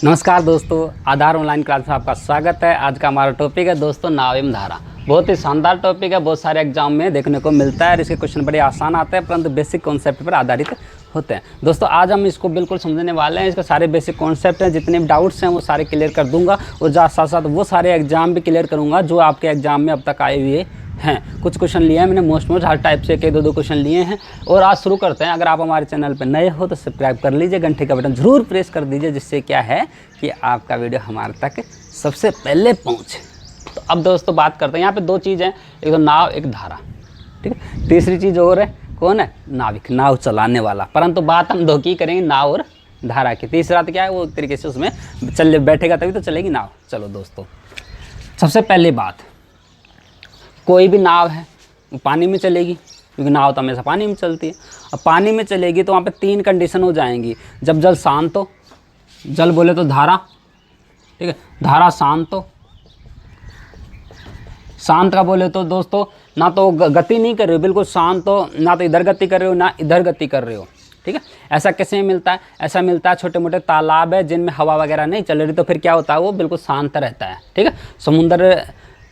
नमस्कार दोस्तों, आधार online class में आपका स्वागत है। आज का हमारा टॉपिक है दोस्तों नाव एवं धारा। बहुत ही शानदार टॉपिक है, बहुत सारे एग्जाम में देखने को मिलता है और इसके क्वेश्चन बड़े आसान आते हैं परंतु बेसिक कॉन्सेप्ट पर आधारित होते हैं। दोस्तों आज हम इसको बिल्कुल समझने वाले हैं। इसके सारे बेसिक कॉन्सेप्ट हैं, जितने भी डाउट्स हैं वो सारे क्लियर कर दूंगा और साथ साथ वो सारे एग्जाम भी क्लियर करूँगा जो आपके एग्जाम में अब तक आए हुए हैं। कुछ क्वेश्चन लिए हैं मैंने, मोस्ट हर टाइप से के दो क्वेश्चन लिए हैं। और आज शुरू करते हैं। अगर आप हमारे चैनल पर नए हो तो सब्सक्राइब कर लीजिए, घंटे का बटन जरूर प्रेस कर दीजिए, जिससे क्या है कि आपका वीडियो हमारे तक सबसे पहले पहुंचे। तो अब दोस्तों बात करते हैं। यहाँ पे दो चीज़ हैं, एक तो नाव, एक धारा, ठीक है। तीसरी चीज़ और है, कौन है? नाविक, नाव चलाने वाला। परंतु बात हम दो की करेंगे, नाव और धारा की। तीसरा तो क्या है, वो एक तरीके से उसमें चल बैठेगा तभी तो चलेगी नाव। चलो दोस्तों, सबसे पहली बात, कोई भी नाव है वो पानी में चलेगी, क्योंकि नाव तो हमेशा पानी में चलती है। अब पानी में चलेगी तो वहाँ पे तीन कंडीशन हो जाएंगी। जब जल शांत हो, जल बोले तो धारा, ठीक है, धारा शांत हो। शांत का बोले तो दोस्तों ना तो गति नहीं कर रहे हो, बिल्कुल शांत हो, ना तो इधर गति कर रहे हो ना इधर गति कर रहे हो, ठीक है। ऐसा कैसे मिलता है? ऐसा मिलता है छोटे मोटे तालाब है जिनमें हवा वगैरह नहीं चल रही, तो फिर क्या होता है, वो बिल्कुल शांत रहता है, ठीक है। समुद्र,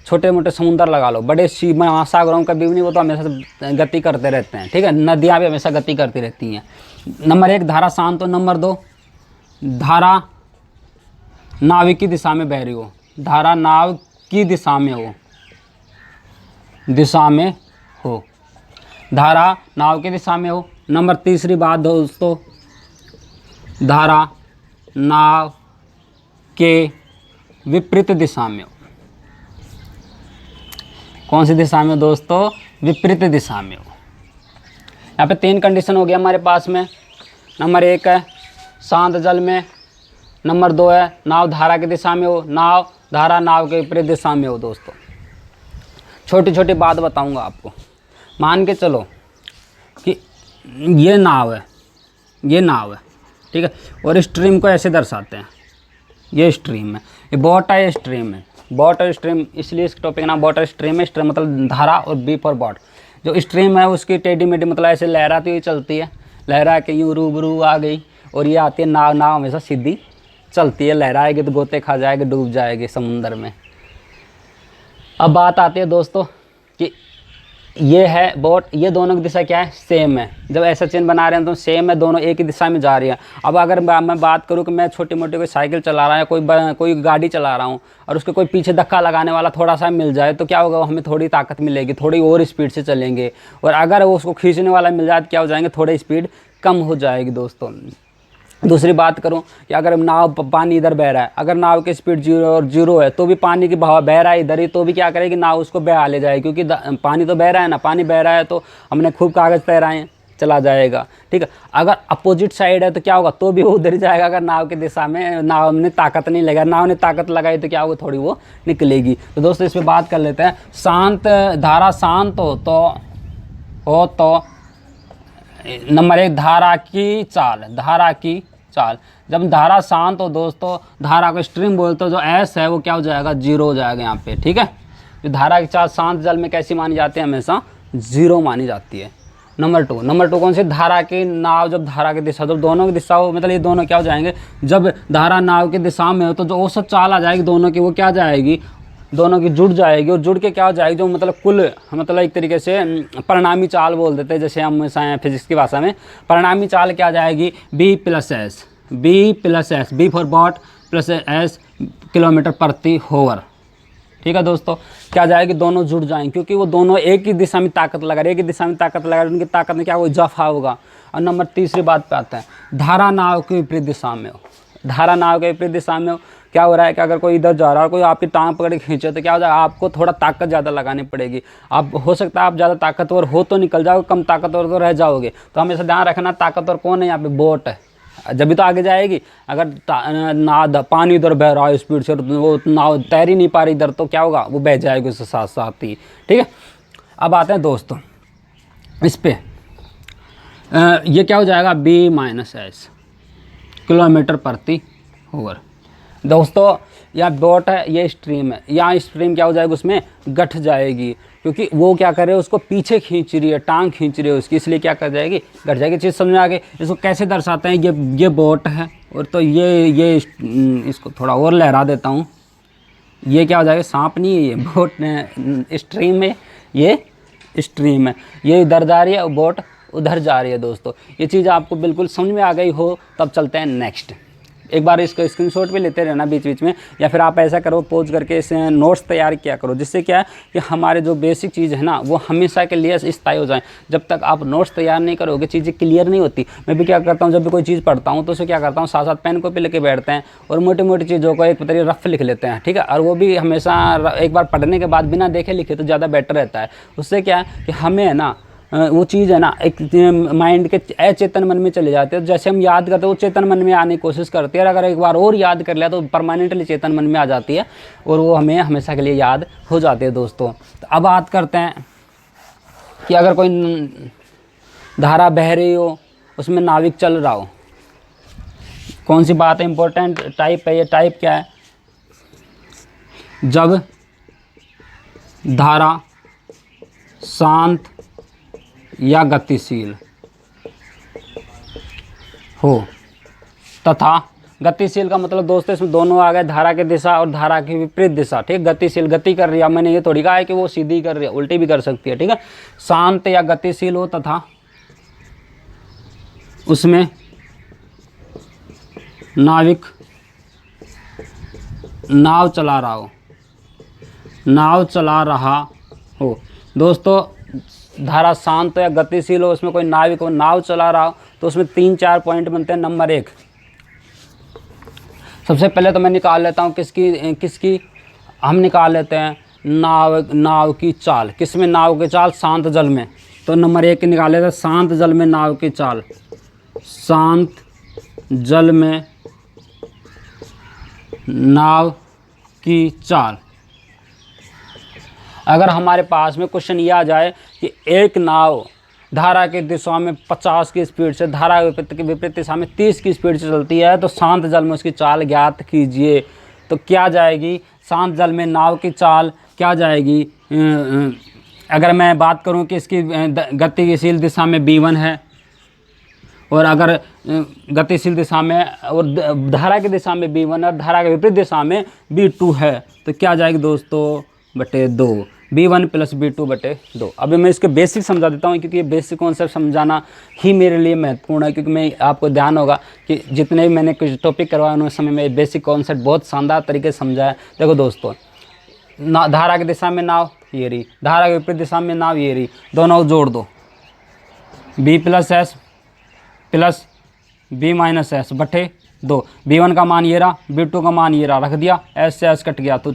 छोटे मोटे समुद्र लगा लो, बड़े शिव महासागरों का भी नहीं, वो तो हमेशा गति करते रहते हैं, ठीक है। नदियाँ भी हमेशा गति करती रहती हैं। नंबर एक, धारा शांत हो। नंबर दो, धारा नाव की दिशा में बह रही हो, धारा नाव की दिशा में हो, दिशा में हो, धारा नाव की दिशा में हो। नंबर तीसरी बात दोस्तों, धारा नाव के विपरीत दिशा में हो। कौन सी दिशा में दोस्तों? विपरीत दिशा में हो। यहाँ पे तीन कंडीशन हो गया हमारे पास में। नंबर एक है शांत जल में, नंबर दो है नाव धारा की दिशा में हो, नाव धारा नाव के विपरीत दिशा में हो। दोस्तों छोटी छोटी बात बताऊंगा आपको। मान के चलो कि ये नाव है, ये नाव है, ठीक है, और स्ट्रीम को ऐसे दर्शाते हैं, ये स्ट्रीम है, ये बोट है, ये स्ट्रीम है। बोट और स्ट्रीम, इसलिए इस टॉपिक का नाम बोट और स्ट्रीम है। स्ट्रीम मतलब धारा और बी फॉर बोट। जो स्ट्रीम है उसकी टेढ़ी मेढ़ी मतलब ऐसे लहराती हुई चलती है, लहरा के यूँ रूबरू आ गई, और ये आती है नाव। नाव हमेशा सीधी चलती है, लहराएगी तो गोते खा जाएगी, डूब जाएगी समुंदर में। अब बात आती है दोस्तों कि ये है बोट, ये दोनों की दिशा क्या है? सेम है। जब ऐसा चिन्ह बना रहे हैं तो सेम है, दोनों एक ही दिशा में जा रही है। अब अगर मैं बात करूं कि मैं छोटी मोटी कोई साइकिल चला रहा है, कोई गाड़ी चला रहा हूं और उसके कोई पीछे धक्का लगाने वाला थोड़ा सा मिल जाए, तो क्या होगा, हमें थोड़ी ताकत मिलेगी, थोड़ी और स्पीड से चलेंगे। और अगर वो उसको खींचने वाला मिल जाए तो क्या हो जाएंगे, थोड़ी स्पीड कम हो जाएगी। दोस्तों दूसरी बात करूं कि अगर नाव, पानी इधर बह रहा है, अगर नाव की स्पीड जीरो है तो भी पानी की बहाव बह रहा है इधर ही, तो भी क्या करेगी, नाव उसको बहा ले जाएगी, क्योंकि पानी तो बह रहा है ना, पानी बह रहा है तो हमने खूब कागज़ तैराए हैं, चला जाएगा, ठीक है। अगर अपोजिट साइड है तो क्या होगा, तो भी वो उधर ही जाएगा। अगर नाव की दिशा में नाव ने ताकत नहीं लगाई, नाव ने ताकत लगाई तो क्या होगा, थोड़ी वो निकलेगी। तो दोस्तों इस पर बात कर लेते हैं। शांत, धारा शांत हो तो नंबर एक, धारा की चाल, धारा की चाल। जब धारा शांत हो दोस्तों, धारा को स्ट्रीम बोलते हो, जो एस है वो क्या हो जाएगा, जीरो हो जाएगा यहाँ पे, ठीक है। जो धारा की चाल शांत जल में कैसी मानी जाती है, हमेशा जीरो मानी जाती है। नंबर टू कौन सी? धारा की नाव, जब धारा की दिशा, जब दोनों की दिशा हो, मतलब ये दोनों क्या हो जाएंगे, जब धारा नाव की दिशा में हो तो जो औसत चाल आ जाएगी दोनों की, वो क्या जाएगी, दोनों की जुड़ जाएगी। और जुड़ के क्या हो जाएगी, जो मतलब कुल, मतलब एक तरीके से परिणामी चाल बोल देते हैं, जैसे हम फिजिक्स की भाषा में परिणामी चाल क्या जाएगी, B plus S, B for boat plus S kilometre प्रति होवर, ठीक है। दोस्तों क्या जाएगी, दोनों जुड़ जाएंगे, क्योंकि वो दोनों एक ही दिशा में ताकत लगा रहे, एक ही दिशा में ताकत लगा रहे, उनकी ताकत में क्या होगा, इजाफा होगा। और नंबर तीसरी बात पे आता है, धारा नाव की विपरीत दिशा में हो, धारा नाव के विपरीत दिशा में हो। क्या हो रहा है कि अगर कोई इधर जा रहा है, कोई आपकी टांग पकड़ के खींचे, तो क्या हो जाएगा, आपको थोड़ा ताकत ज़्यादा लगानी पड़ेगी। आप हो सकता है आप ज़्यादा ताकतवर हो तो निकल जाओगे, कम ताकतवर तो रह जाओगे। तो हमेशा ध्यान रखना, ताकतवर कौन है यहाँ पे, बोट है, जब भी तो आगे जाएगी। अगर पानी इधर बह रहा है स्पीड से, वो नाव तैर ही नहीं पा रही इधर, तो क्या होगा, वो बह जाएगी उसके साथ साथ ही, ठीक है। अब आते हैं दोस्तों इस पे, ये क्या हो जाएगा, बी माइनस एस किलोमीटर प्रति होवर। दोस्तों यहाँ बोट है, ये स्ट्रीम है, यहाँ स्ट्रीम क्या हो जाएगी, उसमें गठ जाएगी, क्योंकि वो क्या कर रहे हैं, उसको पीछे खींच रही है, टांग खींच रही है उसकी, इसलिए क्या कर जाएगी, गठ जाएगी। चीज़ समझ में आ गई। इसको कैसे दर्शाते हैं, ये बोट है, और तो ये इसको थोड़ा और लहरा देता हूँ, ये क्या हो जाएगा, सांप नहीं है ये, बोट स्ट्रीम है, ये स्ट्रीम है, ये इधर जा रही है और बोट उधर जा रही है। दोस्तों ये चीज़ आपको बिल्कुल समझ में आ गई हो, तब चलते हैं नेक्स्ट। एक बार इसको स्क्रीनशॉट भी लेते रहना बीच बीच में, या फिर आप ऐसा करो, पॉज करके इसे नोट्स तैयार किया करो, जिससे क्या है कि हमारे जो बेसिक चीज़ है ना वो हमेशा के लिए स्थायी हो जाए। जब तक आप नोट्स तैयार नहीं करोगे चीज़ें क्लियर नहीं होती। मैं भी क्या करता हूँ, जब भी कोई चीज़ पढ़ता हूँ तो उसे क्या करता हूँ, साथ साथ पेन कॉपी लेके बैठते हैं और मोटी मोटी चीज़ों को एक तरीके रफ लिख लेते हैं, ठीक है। और वो भी हमेशा एक बार पढ़ने के बाद बिना देखे लिखे तो ज़्यादा बेटर रहता है। उससे क्या है कि हमें है ना वो चीज़ है ना एक माइंड के अचेतन मन में चले जाते हैं। जैसे हम याद करते हैं वो चेतन मन में आने की कोशिश करते हैं, और अगर एक बार और याद कर लिया तो परमानेंटली चेतन मन में आ जाती है और वो हमें हमेशा के लिए याद हो जाती है। दोस्तों तो अब बात करते हैं कि अगर कोई धारा बह रही हो, उसमें नाविक चल रहा हो, कौन सी बात है, इंपॉर्टेंट टाइप है ये। टाइप क्या है, जब धारा शांत या गतिशील हो तथा, गतिशील का मतलब दोस्तों इसमें दोनों आ गए, धारा की दिशा और धारा की विपरीत दिशा, ठीक। गतिशील गति कर रही है, मैंने ये थोड़ी कहा है कि वो सीधी कर रही है, उल्टी भी कर सकती है, ठीक है। शांत या गतिशील हो तथा उसमें नाविक नाव चला रहा हो, नाव चला रहा हो। दोस्तों धारा शांत या गतिशील हो, उसमें कोई नाविक हो, नाव चला रहा हो, तो उसमें 3-4 पॉइंट बनते हैं। नंबर 1, सबसे पहले तो मैं निकाल लेता हूँ किसकी हम निकाल लेते हैं नाव की चाल। किस में नाव की चाल, शांत जल में। तो नंबर 1 निकाल लेते हैं, शांत जल में नाव की चाल। शांत जल में नाव की चाल। अगर हमारे पास में क्वेश्चन ये आ जाए कि एक नाव धारा की दिशा में 50 की स्पीड से, धारा की विपरीत दिशा में 30 की स्पीड से चलती है, तो शांत जल में उसकी चाल ज्ञात कीजिए। तो क्या जाएगी, शांत जल में नाव की चाल क्या जाएगी। अगर मैं बात करूं कि इसकी गतिशील दिशा में b1 है, और अगर गतिशील दिशा में और धारा की दिशा में b1 और धारा के विपरीत दिशा में b2 है, तो क्या जाएगी दोस्तों, बटे 2, b1 + b2 बटे 2। अभी मैं इसके बेसिक समझा देता हूँ, क्योंकि ये बेसिक कॉन्सेप्ट समझाना ही मेरे लिए महत्वपूर्ण है। क्योंकि मैं आपको ध्यान होगा कि जितने भी मैंने कुछ टॉपिक करवाए उन समय में बेसिक कॉन्सेप्ट बहुत शानदार तरीके से समझाया। देखो दोस्तों, धारा की दिशा में नाव ये रही, धारा के विपरीत दिशा में नाव ये रही, दोनों जोड़ दो, b + s + b - s बटे 2। b1 का मान ये रहा, b2 का मान ये रहा, रख दिया, s से s कट गया, तो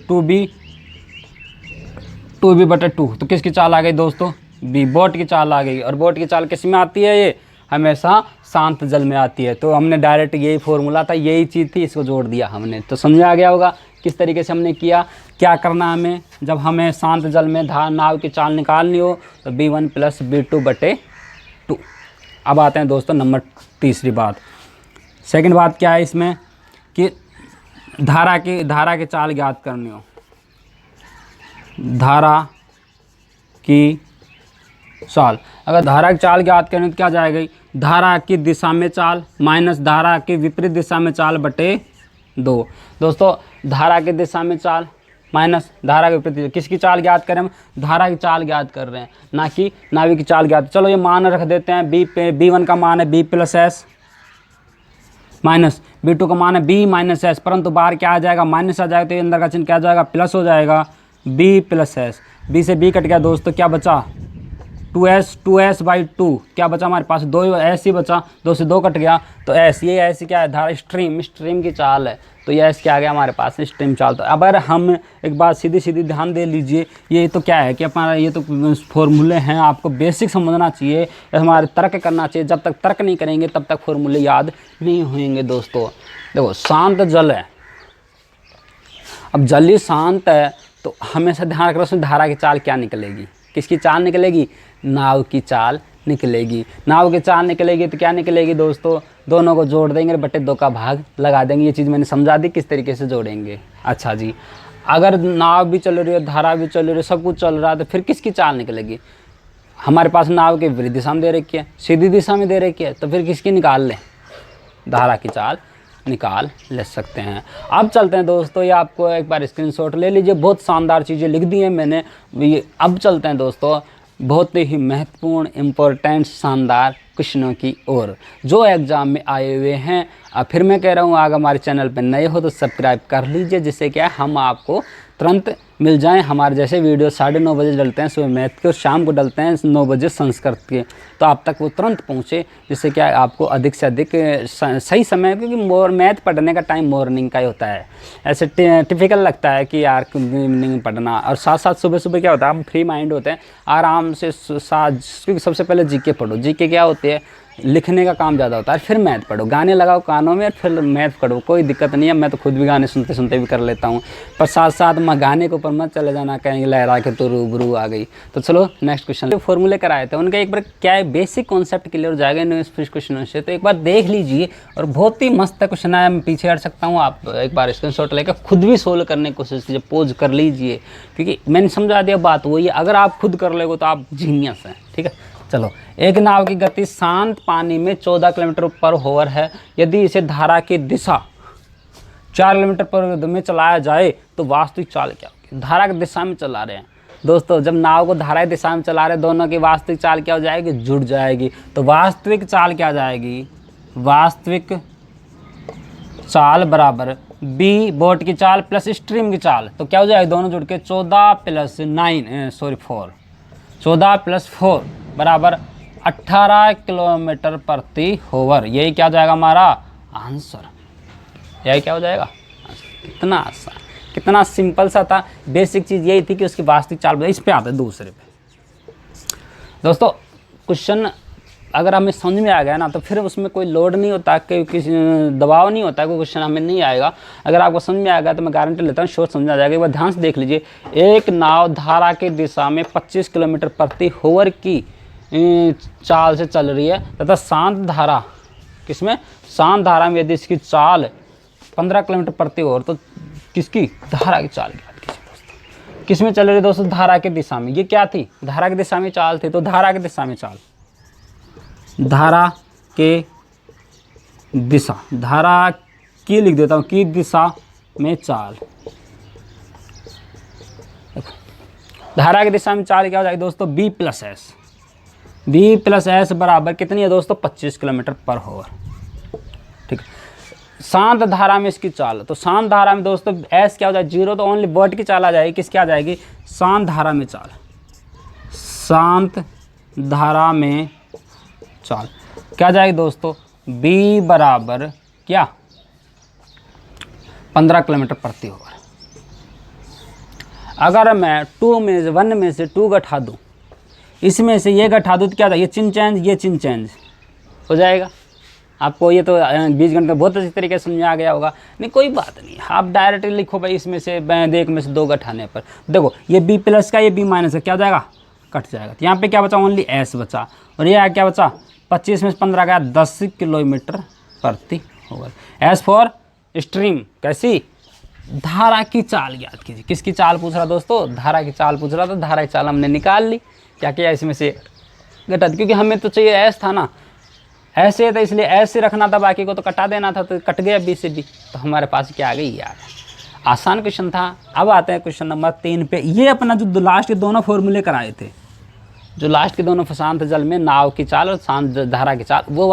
2b बटे 2। तो किसकी चाल आ गई दोस्तों, b, बोट की चाल आ गई। और बोट की चाल किस में आती है, ये हमेशा शांत जल में आती है। तो हमने डायरेक्ट यही फॉर्मूला था, यही चीज़ थी, इसको जोड़ दिया हमने। तो समझ आ गया होगा किस तरीके से हमने किया। क्या करना हमें, जब हमें शांत जल में नाव की चाल निकालनी हो तो b1 + b2 बटे 2। अब आते हैं दोस्तों नंबर तीसरी बात। सेकंड बात क्या है इसमें कि धारा की चाल ज्ञात करनी हो। धारा की चाल, अगर धारा की चाल ज्ञात करनी तो क्या जाएगी, धारा की दिशा में चाल माइनस धारा की विपरीत दिशा में चाल बटे 2। दोस्तों धारा की दिशा में चाल माइनस धारा के विपरीत, किसकी चाल ज्ञात करें हम, धारा की चाल ज्ञात कर रहे हैं, ना कि नाविक की चाल ज्ञात। चलो ये मान रख देते हैं, b1 का मान है b + s माइनस b2 का मान है b - s, परंतु बाहर क्या आ जाएगा, माइनस आ जाएगा, तो ये अंदर का चिन्ह क्या आ जाएगा, प्लस हो जाएगा, b + s। b से b कट गया दोस्तों, क्या बचा 2s/2 क्या बचा हमारे पास, 2s ही बचा, 2 से 2 कट गया, तो s, ये s क्या है, धारा स्ट्रीम की चाल है, तो ये s क्या आ गया हमारे पास, स्ट्रीम चाल। तो अगर हम एक बात सीधी ध्यान दे लीजिए, ये तो क्या है कि हमारा ये तो फॉर्मूले हैं, आपको बेसिक समझना चाहिए, हमारे तर्क करना चाहिए। जब तक तर्क नहीं करेंगे तब तक फॉर्मूले याद नहीं होंगे। दोस्तों देखो शांत जल है, अब जल ही शांत है तो हमेशा ध्यान रखना उसमें धारा की चाल क्या निकलेगी, किसकी चाल निकलेगी, नाव की चाल निकलेगी। नाव की चाल निकलेगी तो क्या निकलेगी दोस्तों, दोनों को जोड़ देंगे, बटे 2 का भाग लगा देंगे। ये चीज़ मैंने समझा दी किस तरीके से जोड़ेंगे। अच्छा जी, अगर नाव भी चल रही है, धारा भी चल रही है, सब कुछ चल रहा है, तो फिर किसकी चाल निकलेगी। हमारे पास नाव के विपरीत दिशा में दे रखी है, सीधी दिशा में दे रखी है, तो फिर किसकी निकाल लें, धारा की चाल निकाल ले सकते हैं। अब चलते हैं दोस्तों, ये आपको एक बार स्क्रीनशॉट ले लीजिए, बहुत शानदार चीज़ें लिख दी हैं मैंने। ये अब चलते हैं दोस्तों बहुत ही महत्वपूर्ण, इम्पोर्टेंट, शानदार क्वेश्चनों की ओर जो एग्ज़ाम में आए हुए हैं। अब फिर मैं कह रहा हूँ, अगर हमारे चैनल पर नए हो तो सब्सक्राइब कर लीजिए, जिससे क्या हम आपको तुरंत मिल जाएं। हमारे जैसे वीडियो 9:30 बजे डलते हैं सुबह मैथ के, और शाम को डलते हैं 9 बजे संस्कृत के, तो आप तक वो तुरंत पहुँचे, जिससे क्या आपको अधिक से अधिक सही समय, क्योंकि मैथ पढ़ने का टाइम मॉर्निंग का ही होता है। ऐसे टिपिकल लगता है कि यार इवनिंग पढ़ना, और साथ साथ सुबह सुबह क्या होता है, हम फ्री माइंड होते हैं, आराम से क्योंकि सबसे पहले जीके पढ़ो। जीके क्या होती है, लिखने का काम ज़्यादा होता है, फिर मैथ पढ़ो, गाने लगाओ कानों में, फिर मैथ पढ़ो, कोई दिक्कत नहीं है। मैं तो खुद भी गाने सुनते सुनते भी कर लेता हूँ, पर साथ साथ मैं गाने के ऊपर मत चले जाना कहीं लहरा के तो रूबरू आ गई। तो चलो नेक्स्ट क्वेश्चन, फॉर्मूले कराए थे उनका एक बार क्या है, बेसिक कॉन्सेप्ट क्लियर हो जाएगा इन क्वेश्चनों से, तो एक बार देख लीजिए। और बहुत ही मस्त क्वेश्चन है, मैं पीछे हट सकता हूँ, आप एक बार स्क्रीनशॉट लेकर खुद भी सोल्व करने की कोशिश कीजिए, पोज कर लीजिए, क्योंकि मैंने समझा दिया बात वही है, अगर आप खुद कर लोगे तो आप जीनियस हैं। ठीक है, चलो। एक नाव की गति शांत पानी में 14 किलोमीटर पर आवर है। यदि इसे धारा की दिशा 4 किलोमीटर पर में चलाया जाए तो वास्तविक चाल क्या होगी। धारा की दिशा में चला रहे हैं दोस्तों, जब नाव को धारा की दिशा में चला रहे हैं, दोनों की वास्तविक चाल क्या हो जाएगी, जुड़ जाएगी। तो वास्तविक चाल क्या जाएगी, वास्तविक चाल बराबर बी बोट की चाल प्लस स्ट्रीम की चाल, तो क्या हो जाएगा, दोनों जुड़ के 14 + 4 बराबर 18 किलोमीटर प्रति आवर। यही क्या हो जाएगा हमारा आंसर, यही क्या हो जाएगा। कितना आसान, कितना सिंपल सा था। बेसिक चीज़ यही थी कि उसकी वास्तविक चाल। इस पे आते हैं दूसरे पे दोस्तों। क्वेश्चन अगर हमें समझ में आ गया ना, तो फिर उसमें कोई लोड नहीं होता, किसी दबाव नहीं होता, कोई क्वेश्चन हमें नहीं आएगा। अगर आपको समझ में आ गया तो मैं गारंटी लेता हूँ शोर समझ आ जाएगा। एक बार ध्यान से देख लीजिए, एक नाव धारा की दिशा में 25 किलोमीटर प्रति आवर की चाल से चल रही है, तथा शांत धारा, किसमें, शांत धारा में यदि इसकी चाल 15 किलोमीटर प्रति आवर, तो किसकी, धारा की चाल क्या थी दोस्तों, किस में चल रही है दोस्तों, धारा की दिशा में। ये क्या थी, धारा की दिशा में चाल थी, तो धारा की दिशा में चाल, धारा के दिशा, धारा की लिख देता हूँ, की दिशा में चाल। धारा की दिशा में चाल क्या हो जाएगी दोस्तों, B + S बराबर कितनी है दोस्तों, 25 किलोमीटर पर आवर। ठीक है, शांत धारा में इसकी चाल, तो शांत धारा में दोस्तों S क्या हो जाएगा, 0, तो ओनली वर्ड की चाल आ जाएगी, किसकी आ जाएगी, शांत धारा में चाल। शांत धारा में चाल क्या जाएगी दोस्तों, B बराबर क्या, 15 किलोमीटर प्रति आवर। अगर मैं 1 में से 2 घटा दूँ, इसमें से ये घटा दूँ, तो क्या था, ये चिन्ह चेंज, ये चिन्ह चेंज हो जाएगा। आपको ये तो बीजगणित का बहुत अच्छी तरीके से समझ में आ गया होगा। नहीं कोई बात नहीं, आप डायरेक्ट लिखो भाई, इसमें से 1 में से 2 घटाने पर देखो, ये B प्लस का, ये B माइनस का क्या हो जाएगा, कट जाएगा। तो यहाँ पे क्या बचा, ओनली S बचा, और ये क्या बचा, 25 में से 15 गया, 10 किलोमीटर प्रति आवर। S फॉर स्ट्रीम, कैसी, धारा की चाल ज्ञात कीजिए। किसकी चाल पूछ रहा दोस्तों, धारा की चाल पूछ रहा था। धारा की चाल हमने निकाल ली, क्या किया, इसमें से घटा, क्योंकि हमें तो चाहिए एस था ना, ऐसे था, इसलिए ऐसे रखना था, बाकी को तो कटा देना था, तो कट गया B से B, तो हमारे पास क्या आ गई यार। आसान क्वेश्चन था। अब आते हैं क्वेश्चन नंबर 3 पे। ये अपना जो लास्ट के दोनों फॉर्मूले कराए थे, जो लास्ट के दोनों शांत जल में नाव की चाल और शांत धारा की चाल, वो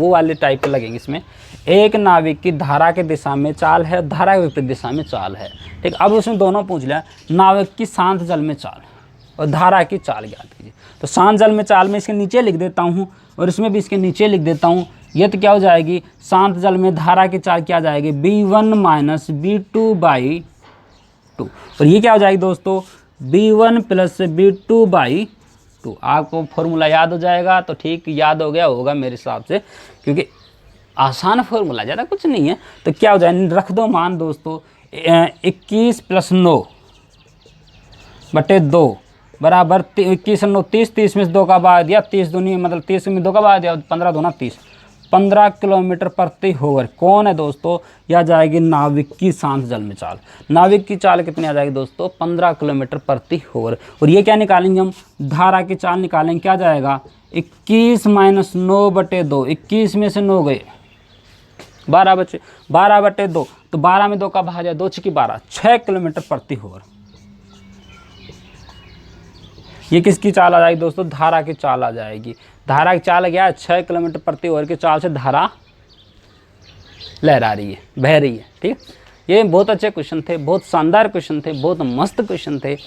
वाले टाइप के लगेंगे इसमें। एक नाविक की धारा की दिशा में चाल है, धारा के विपरीत दिशा में चाल है। ठीक, अब उसमें दोनों पूछ लिया, नाविक की शांत जल में चाल और धारा की चाल ज्ञात कीजिए। तो शांत जल में चाल में इसके नीचे लिख देता हूँ, और इसमें भी इसके नीचे लिख देता हूँ। ये तो क्या हो जाएगी, शांत जल में धारा की चाल क्या जाएगी, B1 - B2/2। और ये क्या हो जाएगी दोस्तों, B1 + B2/2। आपको फॉर्मूला याद हो जाएगा, तो ठीक याद हो गया होगा मेरे हिसाब से, क्योंकि आसान फॉर्मूला, ज़्यादा कुछ नहीं है। तो क्या हो जाए, रख दो मान दोस्तों, 21 + 9/2 बराबर 21 9 30, 30 में से 2 का भाग दिया, 30 दूनी मतलब 30 में 2 का भाग दिया, 15 दूना 30, 15 किलोमीटर प्रति होवर। कौन है दोस्तों? यह जाएगी नाविक की शांत जल में चाल। नाविक की चाल कितनी आ जाएगी दोस्तों? 15 किलोमीटर प्रति होवर। और ये क्या निकालेंगे हम? धारा की चाल निकालेंगे। क्या जाएगा? 21 - 9/2, 21 में से 9 गए, 12 बचे, 12/2, तो 12 में 2 का भाग दिया, 2 × 12, 6 किलोमीटर प्रति होवर। ये किसकी चाल आ जाएगी दोस्तों? धारा की चाल आ जाएगी। धारा की चाल क्या है? 6 किलोमीटर प्रति ओवर की चाल से धारा लहरा रही है, बह रही है। ठीक, ये बहुत अच्छे क्वेश्चन थे, बहुत शानदार क्वेश्चन थे, बहुत मस्त क्वेश्चन थे।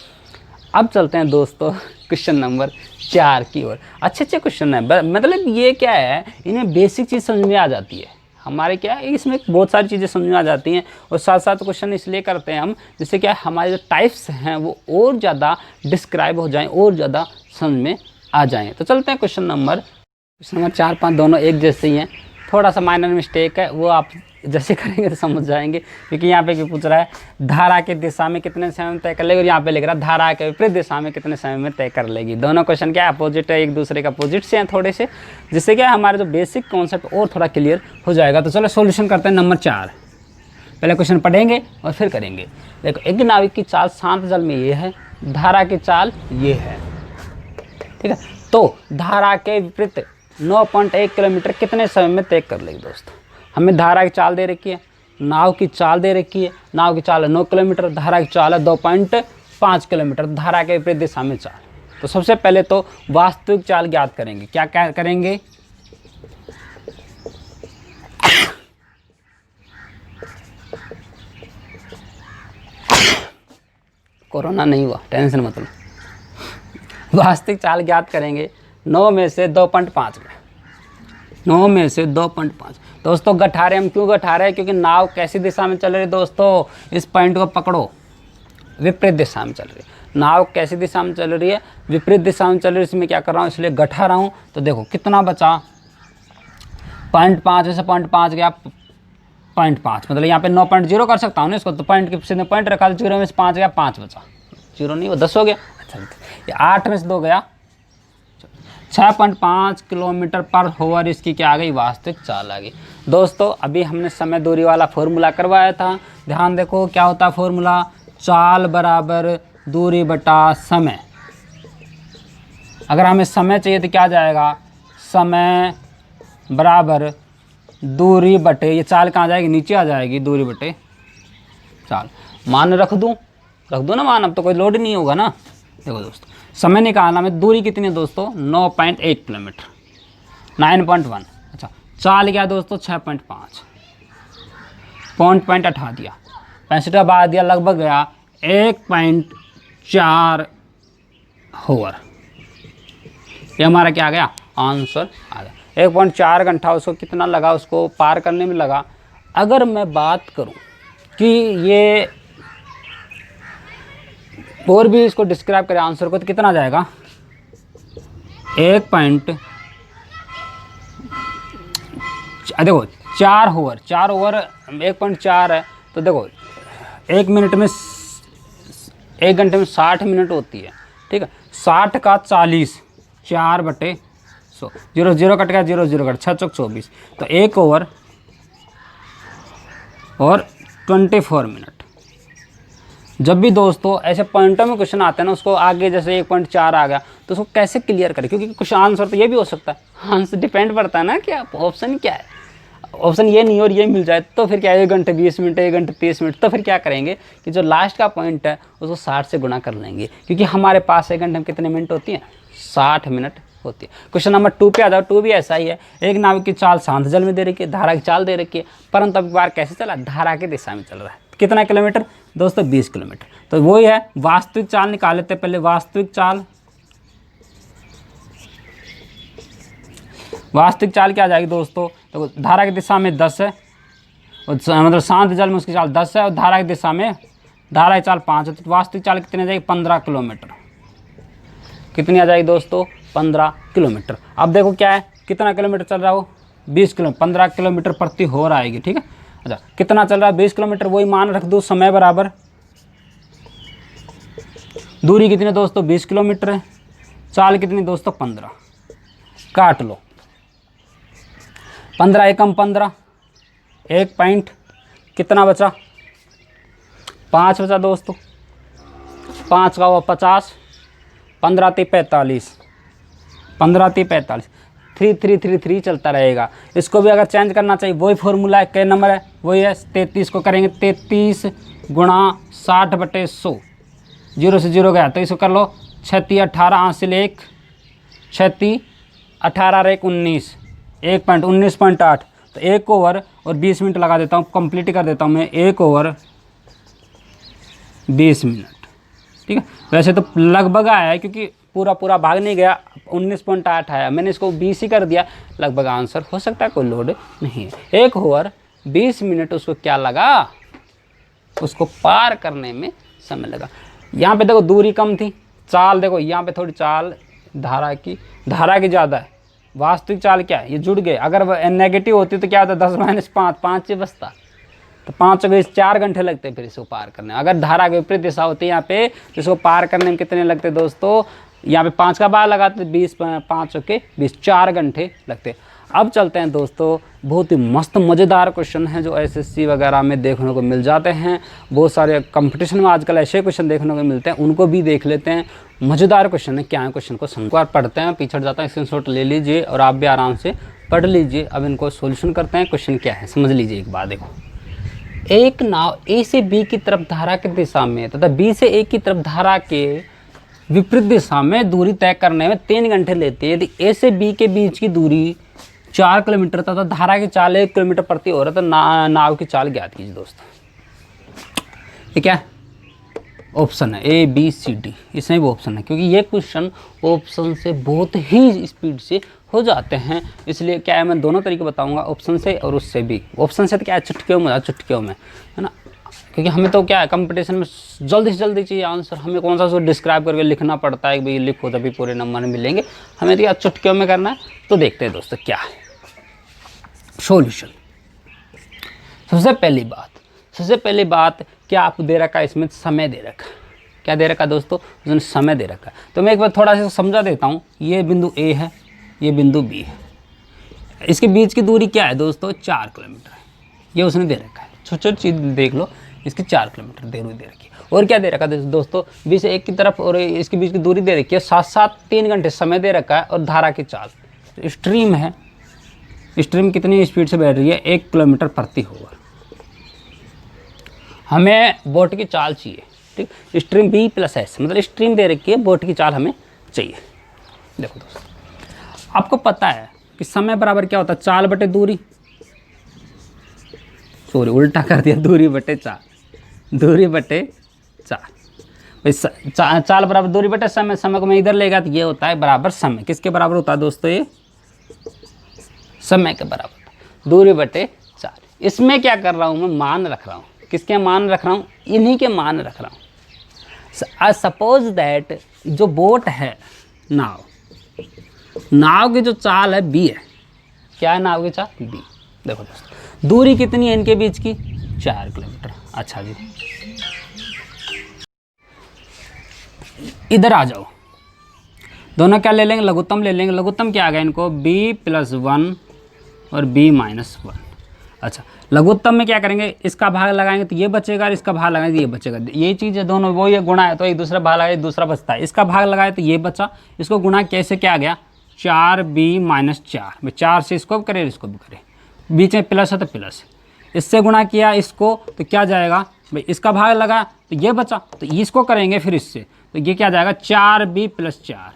अब चलते हैं दोस्तों क्वेश्चन नंबर 4 की ओर। अच्छे अच्छे क्वेश्चन है, मतलब ये क्या है, इन्हें बेसिक चीज़ समझ में आ जाती है। हमारे क्या है, इसमें बहुत सारी चीज़ें समझ में आ जाती हैं, और साथ साथ क्वेश्चन इसलिए करते हैं हम, जिससे क्या हमारे जो टाइप्स हैं वो और ज़्यादा डिस्क्राइब हो जाएं, और ज़्यादा समझ में आ जाएं। तो चलते हैं क्वेश्चन नंबर 4, 5 दोनों एक जैसे ही हैं। थोड़ा सा माइनर मिस्टेक है, वो आप जैसे करेंगे तो समझ जाएंगे। क्योंकि यहाँ पे क्या पूछ रहा है, धारा की दिशा में कितने समय में तय कर लेगी, और यहाँ पे लिख रहा है धारा के विपरीत दिशा में कितने समय में तय कर लेगी। दोनों क्वेश्चन क्या अपोजिट है, एक दूसरे के अपोजिट से हैं थोड़े से, जिससे क्या हमारे जो बेसिक कॉन्सेप्ट और थोड़ा क्लियर हो जाएगा। तो चलो सोल्यूशन करते हैं नंबर 4। पहले क्वेश्चन पढ़ेंगे और फिर करेंगे। देखो, एक नाविक की चाल शांत जल में ये है, धारा की चाल ये है। ठीक है, तो धारा के विपरीत 9.1 किलोमीटर कितने समय में तय कर लेगी दोस्तों? हमें धारा की चाल दे रखी है, नाव की चाल दे रखी है। नाव की चाल है 9 किलोमीटर, धारा की चाल है 2.5 किलोमीटर, धारा के विपरीत दिशा में चाल। तो सबसे पहले तो वास्तविक चाल ज्ञात करेंगे। क्या क्या करेंगे? कोरोना नहीं हुआ, टेंशन मत लो। वास्तविक चाल ज्ञात करेंगे 9 में से 2.5 में, 9 में से 2.5। दोस्तों गठारे हम क्यों गठा रहे हैं? क्योंकि नाव कैसी दिशा में चल रही है दोस्तों? इस पॉइंट को पकड़ो, विपरीत दिशा में चल रही है। नाव कैसी दिशा में चल रही है? विपरीत दिशा में चल रही है। इसमें क्या कर रहा हूँ, इसलिए गठा रहा हूँ। तो देखो कितना बचा, 0.5 में से 0.5 गया 0.5, मतलब यहाँ पे 9.0 कर सकता हूँ ना इसको। तो पॉइंट के सीधे पॉइंट रखा, तो 0 में से 5 गया, 5 बचा, 0 नहीं वो 10 हो गया। अच्छा, ये 8 में से 2 गया, 6.5 किलोमीटर पर होवर इसकी क्या आ गई? वास्तविक चाल आ गई। दोस्तों अभी हमने समय दूरी वाला फॉर्मूला करवाया था, ध्यान देखो क्या होता है फॉर्मूला? चाल बराबर दूरी बटा समय। अगर हमें समय चाहिए तो क्या जाएगा? समय बराबर दूरी बटे, ये चाल कहाँ जाएगी? नीचे आ जाएगी, दूरी बटे चाल। मान रख दूँ ना मान, अब तो कोई लोड नहीं होगा ना। देखो दोस्तों, समय निकालना में दूरी कितनी है दोस्तों? 9.1 किलोमीटर, 9.1। अच्छा, चाल क्या दोस्तों? 6.5, पॉइंट हटा दिया, 65 का बाद दिया, लगभग गया 1.4 होवर। ये हमारा क्या आ गया? आंसर आ गया। 1.4 घंटा उसको कितना लगा, उसको पार करने में लगा। अगर मैं बात करूं कि ये और भी इसको डिस्क्राइब करें आंसर को, तो कितना जाएगा? 4 ओवर, 4 ओवर 1.4 है। तो देखो 1 मिनट में 1 घंटे में 60 मिनट होती है। ठीक है, 60 का 40, 4/100, 0 0 कट गया, 0 0 कट, 6 चौक 24। तो 1 ओवर और 24 मिनट। जब भी दोस्तों ऐसे पॉइंटों में क्वेश्चन आते हैं ना, उसको आगे जैसे 1.4 आ गया तो उसको कैसे क्लियर करें? क्योंकि कुछ आंसर तो ये भी हो सकता है, आंसर डिपेंड पड़ता है ना कि आप ऑप्शन क्या है। ऑप्शन ये नहीं और ये मिल जाए तो फिर क्या, 1 घंटे 20 मिनट, 1 घंटे 30 मिनट, तो फिर क्या करेंगे कि जो लास्ट का पॉइंट है उसको 60 से गुणा कर लेंगे। क्योंकि हमारे पास 1 घंटे में कितने मिनट होती हैं? 60 मिनट होती है। क्वेश्चन नंबर 2 पे आ जाओ। 2 भी ऐसा ही है। एक नाविक की चाल शांत जल में दे रखी है, धारा की चाल दे रखी है, परंतु अब बार कैसे चला? धारा की दिशा में चल रहा है। कितना किलोमीटर दोस्तों? 20 किलोमीटर। तो वही है, वास्तविक चाल निकाल लेते हैं पहले। वास्तविक चाल क्या आ जाएगी दोस्तों? तो धारा की दिशा में 10 है, और मतलब शांत जल में उसकी चाल 10 है, और धारा की दिशा में धारा की चाल 5 है। तो वास्तविक चाल कितनी आ जाएगी? 15 किलोमीटर। कितनी आ जाएगी दोस्तों? 15 किलोमीटर। अब देखो क्या है, कितना किलोमीटर चल रहा हो? 20 किलोमीटर, 15 किलोमीटर प्रति होर आएगी। ठीक है, अच्छा कितना चल रहा है? 20 किलोमीटर। वही मान रख दो, समय बराबर दूरी कितनी दोस्तों 20 किलोमीटर है। चाल कितनी दोस्तों 15। काट लो 15 एकम 15, 1 पॉइंट कितना बचा 5 बचा दोस्तों। 5 का हुआ 50, 15 × 45, 15 × 45, 3333 चलता रहेगा। इसको भी अगर चेंज करना चाहिए वही फॉर्मूला है, क्या नंबर है वही है 33 को करेंगे 33 गुणा 60/100, 0 से 0 गया तो इसको कर लो 36 18 हासिल 1, 36 18 और 1 19, 1.19.8 तो 1 ओवर और 20 मिनट लगा देता हूँ, कंप्लीट कर देता हूँ मैं 1 ओवर 20 मिनट। ठीक है, वैसे तो लगभग आया है क्योंकि पूरा भाग नहीं गया, 19.8 आया, मैंने इसको 20 ही कर दिया, लगभग आंसर हो सकता है, कोई लोड नहीं है। 1 ओवर 20 मिनट उसको क्या लगा, उसको पार करने में समय लगा। यहाँ पे देखो दूरी कम थी, चाल देखो यहाँ पे थोड़ी चाल धारा की ज़्यादा है, वास्तविक चाल क्या है ये जुड़ गए। अगर नेगेटिव होती तो क्या होता 10 - 5 5 ही बचता, तो 5 को 4 घंटे लगते फिर इसको पार करने में। अगर धारा की विपरीत दिशा होती है यहाँ पे तो इसको पार करने में कितने लगते दोस्तों, यहाँ पे 5 का बार लगाते 20 5 के 20 4 घंटे लगते। अब चलते हैं दोस्तों, बहुत ही मस्त मज़ेदार क्वेश्चन है जो एसएससी वगैरह में देखने को मिल जाते हैं, बहुत सारे कंपटीशन में आजकल ऐसे क्वेश्चन देखने को मिलते हैं, उनको भी देख लेते हैं। मज़ेदार क्वेश्चन है, क्या है क्वेश्चन को समझ पढ़ते हैं, पीछे जाता है, स्क्रीनशॉट ले लीजिए और आप भी आराम से पढ़ लीजिए। अब इनको सोल्यूशन करते हैं। क्वेश्चन क्या है समझ लीजिए एक बात, देखो एक नाव ए से बी की तरफ धारा की दिशा में तथा बी से ए की तरफ धारा के विपरीत दिशा में दूरी तय करने में 3 घंटे लेती है। यदि ए से बी के बीच की दूरी 4 किलोमीटर तथा धारा की चाल 1 किलोमीटर प्रति हो रहा तो नाव की चाल ज्ञात कीजिए दोस्तों। ये क्या है, ऑप्शन है ए बी सी डी, इसमें भी ऑप्शन है क्योंकि ये क्वेश्चन ऑप्शन से बहुत ही स्पीड से हो जाते हैं, इसलिए क्या है मैं दोनों तरीके बताऊंगा, ऑप्शन से और उससे भी। ऑप्शन से तो क्या है चुटकियों में है ना, क्योंकि हमें तो क्या है कंपटीशन में जल्दी से जल्दी चाहिए आंसर, हमें कौन सा उसको डिस्क्राइब करके लिखना पड़ता है कि भाई लिखो तभी पूरे नंबर मिलेंगे, हमें तो क्या चुटकियों में करना है। तो देखते हैं दोस्तों क्या है सॉल्यूशन। सबसे पहली बात क्या आपको दे रखा है, इसमें समय दे रखा है, क्या दे रखा है दोस्तों, उसने समय दे रखा है। तो मैं एक बार थोड़ा सा समझा देता हूँ, ये बिंदु ए है, ये बिंदु बी है, इसके बीच की दूरी क्या है दोस्तों 4 किलोमीटर है, ये उसने दे रखा है। छोटी चीज़ देख लो, इसकी 4 किलोमीटर दूरी दे रखी है। और क्या दे रखा है दोस्तों, बी से एक की तरफ और इसके बीच की दूरी दे रखी है, साथ 3 घंटे समय दे रखा है और धारा की चाल स्ट्रीम है, स्ट्रीम कितनी स्पीड से बह रही है 1 किलोमीटर प्रति आवर। हमें बोट की चाल चाहिए, ठीक, स्ट्रीम बी प्लस एस मतलब स्ट्रीम दे रखी है, बोट की चाल हमें चाहिए। देखो दोस्तों आपको पता है कि समय बराबर क्या होता है, चाल बटे दूरी, सॉरी उल्टा कर दिया, दूरी बटे चाल। चाल बराबर दूरी बटे समय, समय को मैं इधर लेगा तो ये होता है बराबर समय, किसके बराबर होता है दोस्तों, ये समय के बराबर, दूरी बटे चाल। इसमें क्या कर रहा हूँ मैं, मान रख रहा हूँ, किसके मान रख रहा हूँ, इन्हीं के मान रख रहा हूँ। सपोज दैट जो बोट है नाव की जो चाल है बी है, क्या है नाव की चाल बी। देखो दोस्तों दूरी कितनी है इनके बीच की 4 किलोमीटर। अच्छा जी इधर आ जाओ, दोनों क्या ले लेंगे, लघुत्तम ले लेंगे। लघुत्तम क्या आ गया इनको, b + 1 और b - 1। अच्छा लघुत्तम में क्या करेंगे, इसका भाग लगाएंगे तो ये बचेगा और इसका भाग लगाएंगे तो ये बचेगा, यही चीज़ है दोनों, वो ये गुणा है तो एक दूसरा भाग लगाए दूसरा बचता है, इसका भाग लगाए तो ये बचा, इसको गुणा कैसे क्या आ गया 4b - 4, 4 से इसको भी करे इसको भी करे, बीच में प्लस है तो प्लस, इससे गुणा किया इसको तो क्या जाएगा भाई, इसका भाग लगा तो ये बचा, तो इसको करेंगे फिर इससे तो ये क्या जाएगा 4b + 4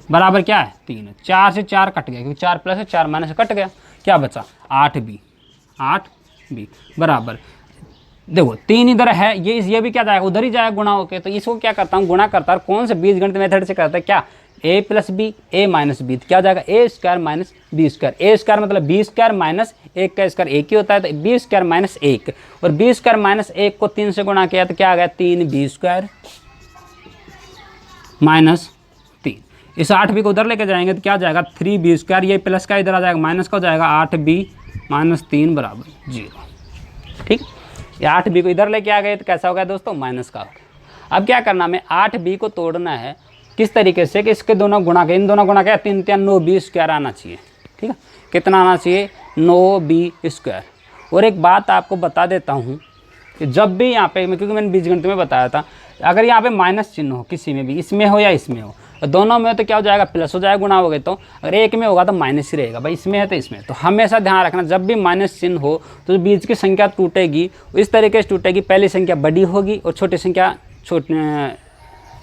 बराबर क्या है 3। 4 से 4 कट गया क्योंकि 4 प्लस है 4 माइनस कट गया, क्या बचा 8b बराबर, देखो 3 इधर है, ये भी क्या जाएगा उधर ही जाएगा गुणा होके, तो इसको क्या करता हूँ गुणा करता है, कौन से बीजगणित मेथड से करता है क्या a + b a - b, क्या जाएगा a² - b², a² मतलब b² - 1 का स्क्वायर 1 ही होता है, तो b² - 1 और b² - 1 को 3 से गुणा किया तो क्या आ गया 3b² - 3। इस 8b को उधर लेके जाएंगे तो क्या जाएगा 3b², ये प्लस का इधर आ जाएगा माइनस का हो जाएगा 8b - 3 बराबर 0। ठीक, ये 8b को इधर लेके आ गए तो कैसा हो गया दोस्तों माइनस का हो गया। अब क्या करना, हमें 8b को तोड़ना है किस तरीके से कि इसके दोनों गुणा के, इन दोनों गुणा के 3 3 9b स्क्वायर आना चाहिए। ठीक है, कितना आना चाहिए, 9b स्क्वायर। और एक बात आपको बता देता हूँ कि जब भी यहाँ पे, क्योंकि मैंने बीजगणित में बताया था, अगर यहाँ पे माइनस चिन्ह हो किसी में भी, इसमें हो या इसमें हो, दोनों में हो तो क्या हो जाएगा, प्लस हो जाएगा, गुणा हो गए। तो अगर एक में होगा तो माइनस ही रहेगा, भाई इसमें है तो इसमें। तो हमेशा ध्यान रखना, जब भी माइनस चिन्ह हो तो बीच की संख्या टूटेगी इस तरीके से टूटेगी, पहली संख्या बड़ी होगी और छोटी संख्या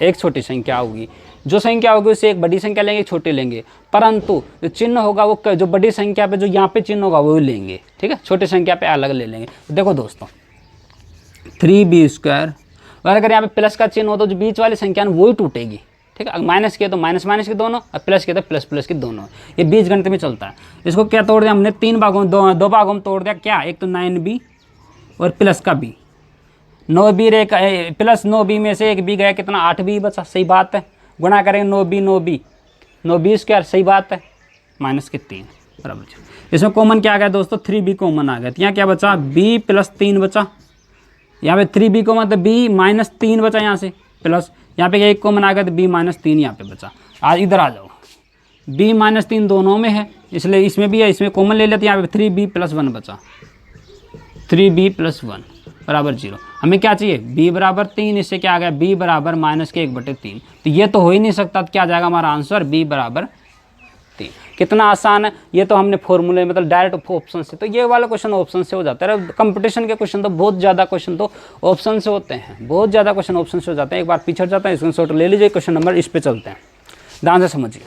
एक छोटी संख्या होगी। जो संख्या होगी उससे एक बड़ी संख्या लेंगे, छोटी लेंगे, परंतु जो चिन्ह होगा वो जो बड़ी संख्या पे जो यहाँ पे चिन्ह होगा वो लेंगे। ठीक है, छोटी संख्या पे अलग ले लेंगे। तो देखो दोस्तों 3b स्क्वायर, और अगर यहाँ पे प्लस का चिन्ह हो तो जो बीच वाली संख्या है वो ही टूटेगी। ठीक है, माइनस किया तो माइनस माइनस के दोनों, और प्लस किया तो प्लस प्लस के दोनों। ये बीज गणित में चलता है। इसको क्या तोड़ दिया हमने, 3 भागों दो भागों में तोड़ दिया। क्या, एक तो 9b और प्लस का b, 9b प्लस 9b में से एक b गया, कितना 8b बचा। सही बात है, गुणा करेंगे 9b स्क्वायर, सही बात है, माइनस के 3 बराबर। इसमें कॉमन क्या आ गया दोस्तों, 3b कॉमन आ गया। तो यहाँ क्या बचा, b प्लस 3 बचा। यहाँ पे 3b कॉमन तो b माइनस 3 बचा यहाँ से, प्लस यहाँ पे एक कॉमन आ गया तो b माइनस 3 यहाँ पे बचा। आज इधर आ जाओ, b माइनस 3 दोनों में है, इसलिए इसमें भी है, इसमें कॉमन ले लेते हैं। यहाँ पे 3b प्लस 1 बचा, 3b प्लस 1 बराबर 0। हमें क्या चाहिए, b बराबर 3, इससे क्या आ गया, b बराबर माइनस के 1/3। तो ये तो हो ही नहीं सकता, तो क्या आ जाएगा हमारा आंसर, b बराबर 3। कितना आसान है, ये तो हमने फॉर्मूले मतलब डायरेक्ट ऑप्शन से, तो ये वाला क्वेश्चन ऑप्शन से हो जाता है। कंपटीशन के क्वेश्चन तो बहुत ज़्यादा क्वेश्चन तो ऑप्शन से होते हैं, बहुत ज़्यादा क्वेश्चन ऑप्शन से हो जाते हैं। एक बार पिछड़ जाता है, स्क्रीनशॉट ले लीजिए। क्वेश्चन नंबर इस पे चलते हैं, ध्यान से समझिए।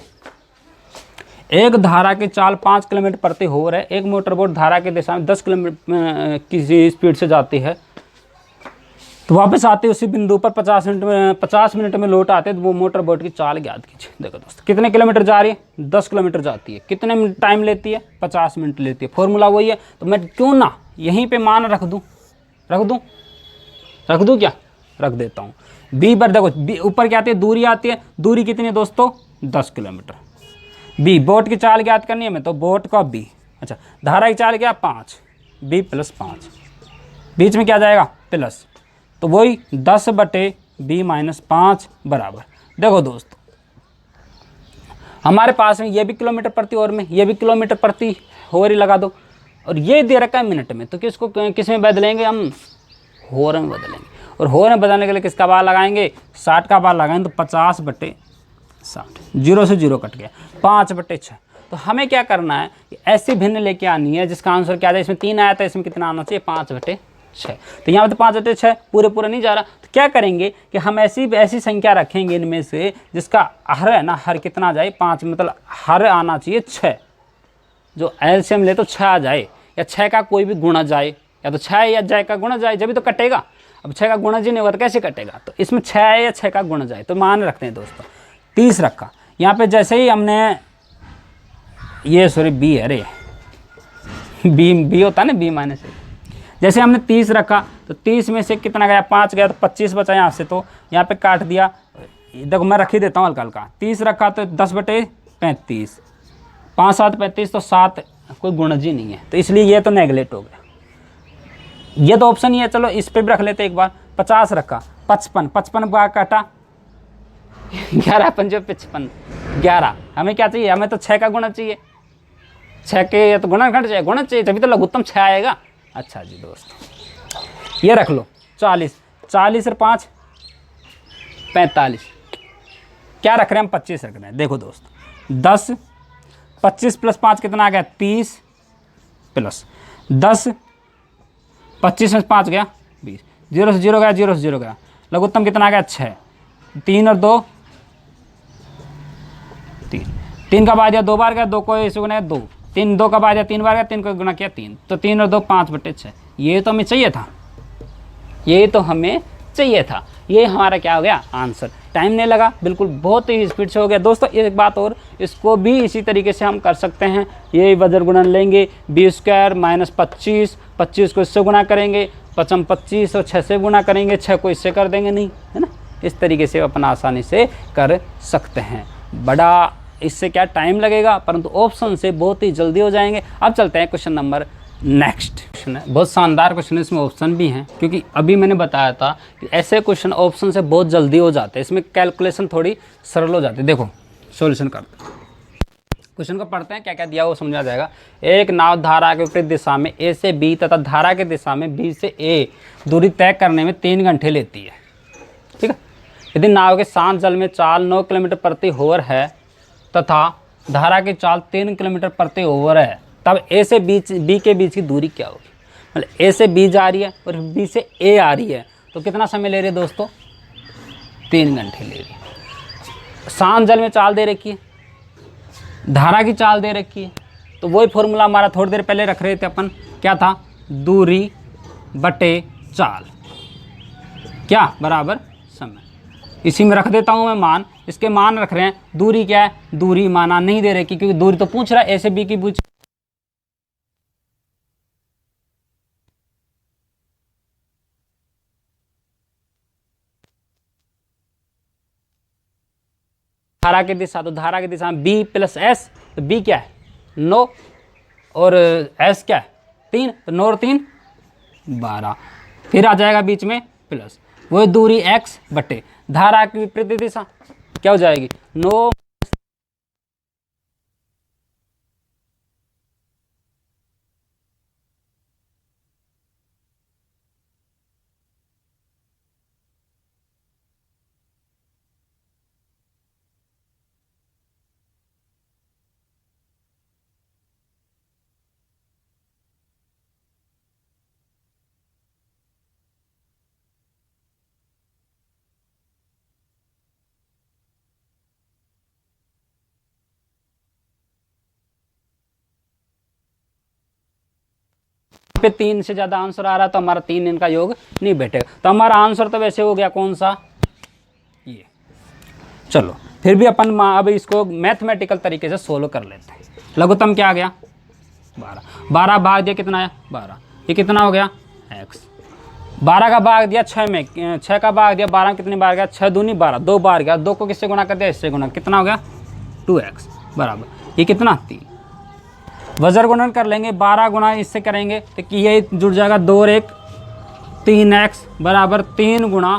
एक धारा की चाल 5 किलोमीटर प्रति आवर है। एक मोटरबोट धारा की दिशा में 10 किलोमीटर की स्पीड से जाती है, तो वापस आते उसी बिंदु पर 50 मिनट में लौट आते, तो वो मोटर बोट की चाल ज्ञात कीजिए। देखो दोस्तों, कितने किलोमीटर जा रही है, 10 किलोमीटर जाती है। कितने टाइम लेती है, 50 मिनट लेती है। फॉर्मूला वही है, तो मैं क्यों ना यहीं पे मान रख दूं क्या, रख देता हूँ। बी पर देखो, ऊपर क्या आती है, दूरी आती है। दूरी कितनी है दोस्तों, 10 किलोमीटर। बी, बोट की चाल ज्ञात करनी है मैं, तो बोट का बी। अच्छा, धारा की चाल क्या, 5, बी प्लस 5, बीच में क्या जाएगा, प्लस, तो वही 10/b माइनस 5 बराबर। देखो दोस्तों, हमारे पास में ये भी किलोमीटर प्रति आवर में, ये भी किलोमीटर प्रति आवर ही लगा दो, और ये दे रखा है मिनट में, तो किसको किस में बदलेंगे हम, आवर में बदलेंगे। और आवर में बदलने के लिए किसका बार लगाएंगे, 60 का बार लगाएंगे, तो 50/60, 0 से 0 कट गया, 5/6। तो हमें क्या करना है, ऐसी भिन्न लेके आनी है जिसका आंसर क्या है। इसमें 3 आया था, इसमें कितना आना चाहिए, 5/6। तो यहाँ पे तो 5/6 पूरे नहीं जा रहा, तो क्या करेंगे कि हम ऐसी संख्या रखेंगे इनमें से जिसका हर है ना, हर कितना आ जाए, 5, मतलब हर आना चाहिए 6। जो एलसीएम ले तो 6 आ जाए, या 6 का कोई भी गुणा जाए, या तो 6 या जाए का गुणा जाए, जब भी तो कटेगा। अब 6 का गुणा जी नहीं होगा तो कैसे कटेगा, तो इसमें 6 है या 6 का गुणा जाए, तो मान रखते हैं दोस्तों 30 रखा। यहाँ पे जैसे ही हमने ये बी है, अरे बी होता है ना, बी माइनस, जैसे हमने 30 रखा तो 30 में से कितना गया, 5 गया, तो 25 बचा यहाँ से, तो यहाँ पे काट दिया। देखो मैं रख ही देता हूँ हल्का हल्का, 30 रखा तो 10/35, 5 7 35, तो 7 कोई गुणज ही नहीं है, तो इसलिए ये तो नेगलेक्ट हो गया। ये तो ऑप्शन ही है, चलो इस पर भी रख लेते एक बार। 50 रखा, 55 बार काटा, 11 5 55, 11। हमें क्या चाहिए, हमें तो 6 का गुणा चाहिए, 6 के तो गुणा घट चाहिए, गुणा चाहिए, तभी तो लघुत्तम 6 आएगा। अच्छा जी दोस्तों, ये रख लो 40 और 5 45, क्या रख रहे हैं हम, 25 रख रहे हैं। देखो दोस्तों, 10 25 प्लस 5 कितना आ गया, 30 प्लस 10, 25 में 5 गया 20, 0 से 0 गया, 0 से 0 गया, लघुत्तम कितना आ गया, 6, 3 और 2 3, 3 का बाद दिया 2 बार गया, 2 को इसे गुना 2, 3 2 का बाद दिया 3 बार गया, 3 को गुना किया 3, तो 3 और 2 5/6। ये तो हमें चाहिए था, ये तो हमें चाहिए था, ये हमारा क्या हो गया आंसर। टाइम नहीं लगा, बिल्कुल बहुत ही स्पीड से हो गया। दोस्तों एक बात और, इसको भी इसी तरीके से हम कर सकते हैं। ये वजन गुणन लेंगे, b² माइनस 25, 25 को इससे गुणा करेंगे, 25 और 6 से गुणा करेंगे, 6 को इससे कर देंगे, नहीं है ना। इस तरीके से अपन आसानी से कर सकते हैं। बड़ा इससे क्या टाइम लगेगा, परंतु ऑप्शन से बहुत ही जल्दी हो जाएंगे। अब चलते हैं क्वेश्चन नंबर नेक्स्ट क्वेश्चन है, बहुत शानदार क्वेश्चन है, इसमें ऑप्शन भी हैं, क्योंकि अभी मैंने बताया था कि ऐसे क्वेश्चन ऑप्शन से बहुत जल्दी हो जाते हैं, इसमें कैलकुलेशन थोड़ी सरल हो जाती है। देखो सॉल्यूशन करते हैं, क्वेश्चन को पढ़ते हैं, क्या क्या दिया वो समझ आ जाएगा। एक नाव धारा के विपरीत दिशा में ए से बी तथा धारा की दिशा में बी से ए दूरी तय करने में 3 घंटे लेती है। ठीक है, यदि नाव के शांत जल में चाल 9 किलोमीटर प्रति ओवर है तथा धारा की चाल 3 किलोमीटर प्रति ओवर है, तब ए से बी के बीच की दूरी क्या होगी। मतलब ए से बी जा रही है और बी से ए आ रही है, तो कितना समय ले रही है दोस्तों, 3 घंटे ले रही है। शांत जल में चाल दे रखी है, धारा की चाल दे रखी है, तो वही फॉर्मूला हमारा थोड़ी देर पहले रख रहे थे अपन, क्या था, दूरी बटे चाल क्या बराबर समय। इसी में रख देता हूँ मैं मान, इसके मान रख रहे हैं, दूरी क्या है, दूरी माना नहीं दे रखी, क्योंकि दूरी तो पूछ रहा है ए से बी की पूछ। धारा की दिशा, तो धारा की दिशा में बी प्लस एस, तो बी क्या है 9 और एस क्या है 3, तो 9 और 3 12, फिर आ जाएगा बीच में प्लस, वो दूरी x बटे धारा की विपरीत दिशा क्या हो जाएगी 9। पे 3 से ज़्यादा आंसर आ रहा तो हमारा 3 इनका योग नहीं बैठेगा, तो हमारा आंसर तो वैसे हो गया कौन सा, ये। चलो फिर भी अपन अब इसको मैथमेटिकल तरीके से सोल्व कर लेते हैं। लघुत्तम क्या आ गया 12, 12 भाग दिया कितना आया 12, ये कितना हो गया x। 12 का भाग दिया 6 में, 6 का भाग दिया 12 में, कितनी बार गया 6 दूनी 12, 2 बार गया, 2 को किससे गुणा कर दिया इससे गुणा, कितना हो गया 2x बराबर ये कितना 3। वज्र गुणन कर लेंगे, 12 गुणा इससे करेंगे तो कि ये जुड़ जाएगा 2 और 1 3x बराबर 3 गुणा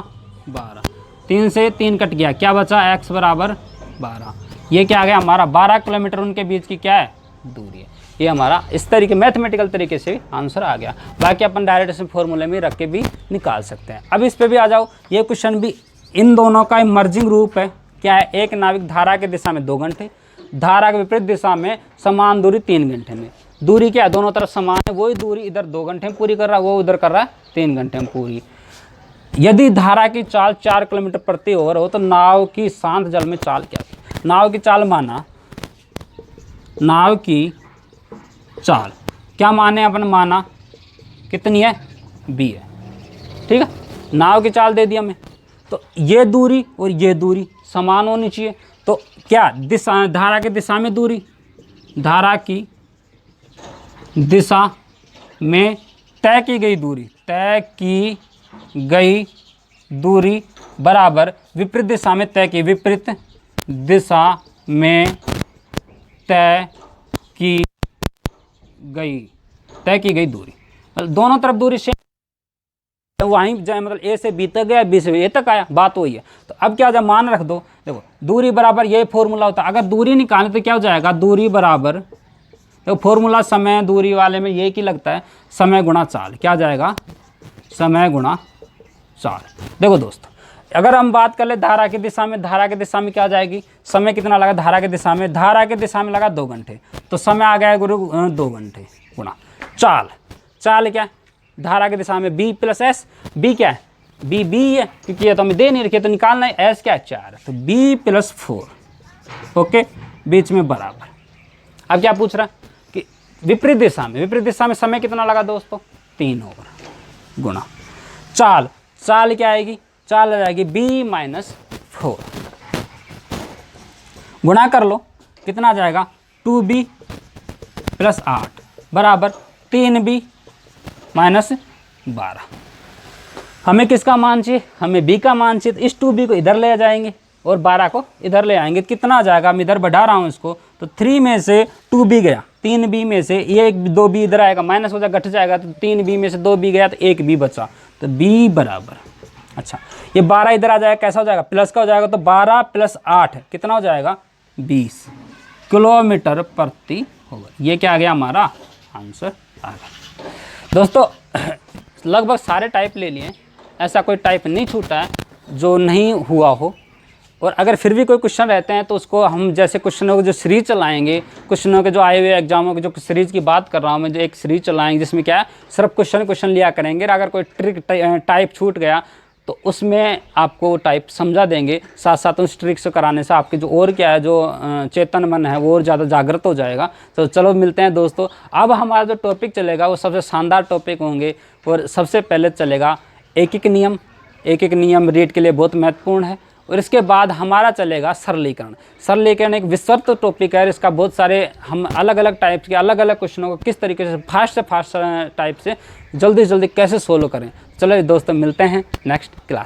12, 3 से 3 कट गया, क्या बचा x बराबर 12। ये क्या आ गया हमारा 12 किलोमीटर उनके बीच की क्या है दूरी है। ये हमारा इस तरीके मैथमेटिकल तरीके से आंसर आ गया। बाकी अपन डायरेक्ट इस फॉर्मूले में रख के भी निकाल सकते हैं। अब इस पे भी आ जाओ, ये क्वेश्चन भी इन दोनों का इमर्जिंग रूप है। क्या है, एक नाविक धारा की दिशा में 2 घंटे, धारा के विपरीत दिशा में समान दूरी 3 घंटे में। दूरी क्या है, दोनों तरफ समान है, वही दूरी इधर 2 घंटे में पूरी कर रहा है, वो उधर कर रहा है 3 घंटे में पूरी। यदि धारा की चाल 4 किलोमीटर प्रति ओवर हो तो नाव की शांत जल में चाल क्या है। नाव की चाल माना, नाव की चाल क्या माने अपन, माना कितनी है b है, ठीक है। नाव की चाल दे दी हमें, तो ये दूरी और ये दूरी समान होनी चाहिए। तो क्या दिशा, धारा की दिशा में दूरी, धारा की दिशा में तय की गई दूरी, तय की गई दूरी बराबर विपरीत दिशा में तय की, विपरीत दिशा में तय की गई दूरी, मतलब दोनों तरफ दूरी से वहीं जाए, मतलब ए से बी तक गया, बी से ए तक आया, बात वही है। तो अब क्या, जब मान रख दो, देखो दूरी बराबर ये फॉर्मूला होता है। अगर दूरी निकालें तो क्या हो जाएगा, दूरी बराबर, देखो फॉर्मूला समय दूरी वाले में ये की लगता है समय गुणा चाल, क्या जाएगा समय गुणा चाल। देखो दोस्तों, अगर हम बात कर ले धारा की दिशा में, धारा की दिशा में क्या जाएगी, समय कितना लगा धारा की दिशा में, धारा की दिशा में लगा 2 घंटे, तो समय आ गया गुरु 2 घंटे गुणा चाल। चाल क्या, धारा की दिशा में b प्लस एस, b क्या है b है, क्योंकि ये तो हमें दे नहीं रखी, तो निकालना है, s क्या है 4, तो b प्लस 4 ओके, बीच में बराबर। अब क्या पूछ रहा है कि विपरीत दिशा में, विपरीत दिशा में समय कितना लगा दोस्तों 3 ओवर गुणा चाल। चाल क्या आएगी, चाल आ जाएगी b माइनस 4, गुणा कर लो कितना आ जाएगा 2b प्लस 8 बराबर 3b माइनस 12। हमें किसका मान चाहिए, हमें b का मान चाहिए, तो इस 2b को इधर ले जाएंगे और 12 को इधर ले आएंगे, कितना आ जाएगा, मैं इधर बढ़ा रहा हूँ इसको, तो 3 में से 2b गया 3 बी में से ये 2 बी इधर आएगा, माइनस हो जाएगा, घट जाएगा, तो 3 बी में से 2 बी गया तो 1 बी बचा, तो बी बराबर, अच्छा ये 12 इधर आ जाएगा, कैसा हो जाएगा, प्लस का हो जाएगा, तो 12 + 8 कितना हो जाएगा, 20 किलोमीटर प्रति होगा। ये क्या आ गया हमारा आंसर आ गया। दोस्तों लगभग सारे टाइप ले लिए, ऐसा कोई टाइप नहीं छूटा है जो नहीं हुआ हो। और अगर फिर भी कोई क्वेश्चन रहते हैं तो उसको हम जैसे क्वेश्चनों को जो सीरीज चलाएंगे, क्वेश्चनों के जो आए हुए एग्जामों के जो सीरीज की बात कर रहा हूँ मैं, जो एक सीरीज चलाएंगे जिसमें क्या है सिर्फ क्वेश्चन लिया करेंगे। अगर कोई ट्रिक टाइप छूट गया तो उसमें आपको टाइप समझा देंगे, साथ साथ उस ट्रिक से कराने से आपके जो और क्या है जो चेतन मन है वो और ज़्यादा जागृत हो जाएगा। तो चलो मिलते हैं दोस्तों। अब हमारा जो टॉपिक चलेगा वो सबसे शानदार टॉपिक होंगे। और सबसे पहले चलेगा एक एक नियम रीड के लिए बहुत महत्वपूर्ण है। और इसके बाद हमारा चलेगा सरलीकरण एक विस्तृत टॉपिक है। इसका बहुत सारे हम अलग अलग टाइप के अलग अलग क्वेश्चनों को किस तरीके से फास्ट टाइप से जल्दी कैसे सोल्व करें। चलो दोस्तों मिलते हैं नेक्स्ट क्लास।